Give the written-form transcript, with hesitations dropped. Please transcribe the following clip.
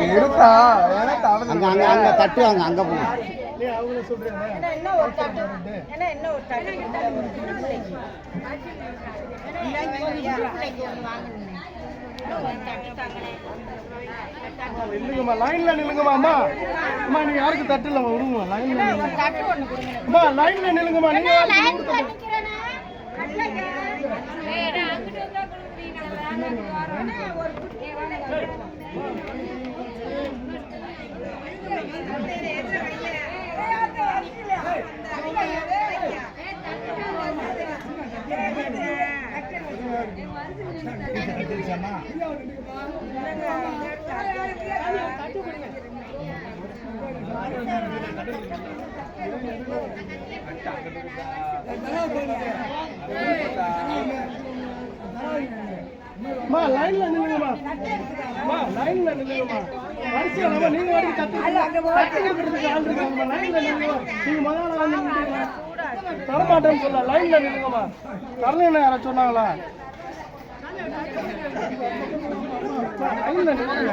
எடுத்தா அங்க அங்க அங்க தட்டுவாங்க அங்க போங்க. இல்லைங்கம்மா லைன்ல நில்லுங்கம்மா. அம்மா அம்மா நீங்க யாருக்கு தட்டு இல்லம்மா விடுங்கம்மா. லைன்ல நில்லுங்கம்மா. நீங்க லைன்ல நில்லுங்கம்மா. லைன்ல நில்லுங்கம்மா. வரிசையா நீங்க வரைக்கும் தட்டு ஆள் இருக்காங்கம்மா. லைன்ல நில்லுங்கம்மா. நீங்க முதல்ல வந்து தரமாட்டேன்னு சொல்ல லைன்ல நில்லுங்கம்மா. தரலன்னு யாராச்சும் சொன்னாங்களா? லைன்ல நில்லுங்க.